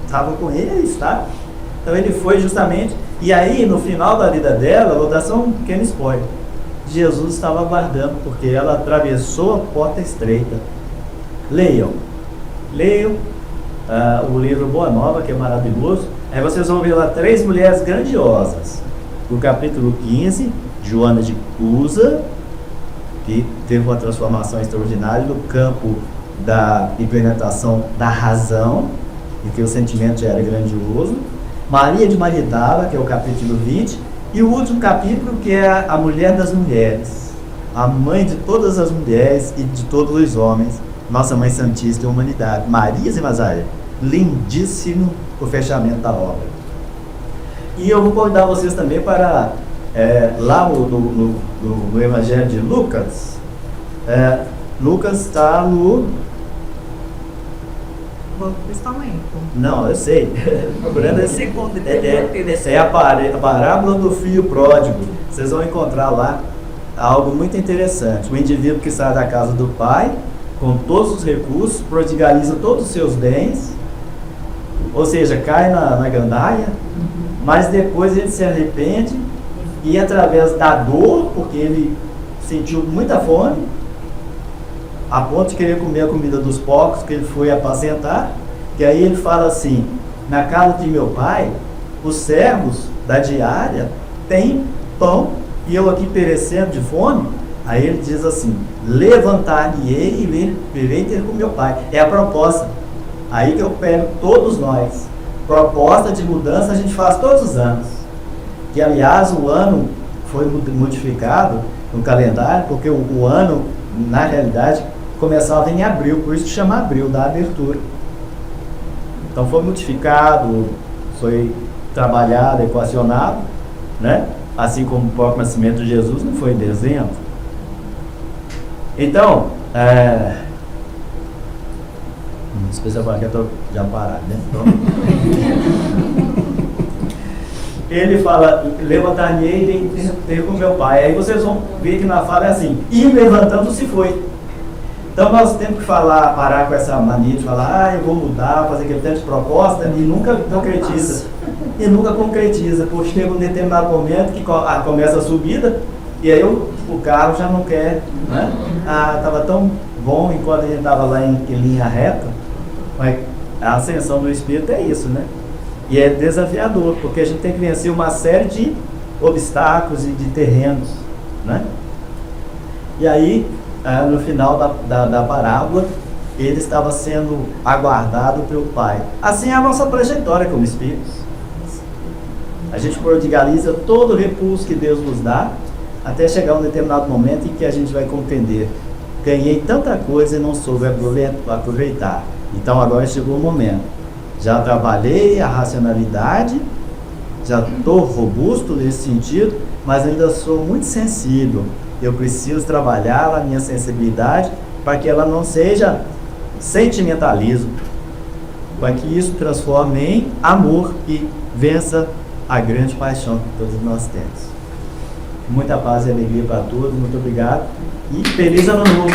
Estava com ele, está. Então ele foi justamente, e aí no final da vida dela, vou dar só um pequeno spoiler, Jesus estava aguardando, porque ela atravessou a porta estreita. Leiam o livro Boa Nova, que é maravilhoso. Aí vocês vão ver lá 3 mulheres grandiosas. No capítulo 15, Joana de Cusa, que teve uma transformação extraordinária no campo da implementação da razão, em que o sentimento já era grandioso. Maria de Magdala, que é o capítulo 20, e o último capítulo, que é a mulher das mulheres, a mãe de todas as mulheres e de todos os homens, nossa Mãe Santíssima e Humanidade, Maria de Nazaré. Lindíssimo o fechamento da obra. E eu vou convidar vocês também para lá no Evangelho de Lucas. Lucas está no... Não, eu sei. Procurando é a parábola do filho pródigo. Vocês vão encontrar lá algo muito interessante. O indivíduo que sai da casa do pai com todos os recursos, prodigaliza todos os seus bens, ou seja, cai na gandaia, mas depois ele se arrepende e através da dor, porque ele sentiu muita fome, a ponto de querer comer a comida dos porcos que ele foi apacentar, que aí ele fala assim: na casa de meu pai, os servos da diária têm pão e eu aqui perecendo de fome. Aí ele diz assim: levantar-me-ei e virei ter com meu pai. É a proposta. Aí que eu pego todos nós. Proposta de mudança a gente faz todos os anos. Que aliás o ano foi modificado no calendário, porque o ano, na realidade, começava em abril, por isso chama abril, da abertura. Então foi modificado, foi trabalhado, equacionado, né? Assim como o próprio nascimento de Jesus não foi em dezembro. Então, depois eu falar que eu estou já parado, né? Ele fala: levantar-me-ei e ter com meu pai. Aí vocês vão ver que na fala é assim: e levantando se foi. Então nós temos que parar com essa mania de falar: eu vou mudar, fazer aquele tanto de proposta, e nunca concretiza. E nunca concretiza, porque chega um determinado momento que começa a subida, e aí o carro já não quer, né? Estava tão bom enquanto a gente estava lá em linha reta, mas a ascensão do Espírito é isso, né? E é desafiador, porque a gente tem que vencer uma série de obstáculos e de terrenos, né? E aí, no final da parábola, ele estava sendo aguardado pelo Pai. Assim é a nossa trajetória como Espíritos. A gente prodigaliza todo o repulso que Deus nos dá, até chegar um determinado momento em que a gente vai compreender: ganhei tanta coisa e não soube aproveitar. Então agora chegou o momento. Já trabalhei a racionalidade, já estou robusto nesse sentido, mas ainda sou muito sensível. Eu preciso trabalhar a minha sensibilidade para que ela não seja sentimentalismo, para que isso transforme em amor e vença a grande paixão que todos nós temos. Muita paz e alegria para todos, muito obrigado e feliz ano novo!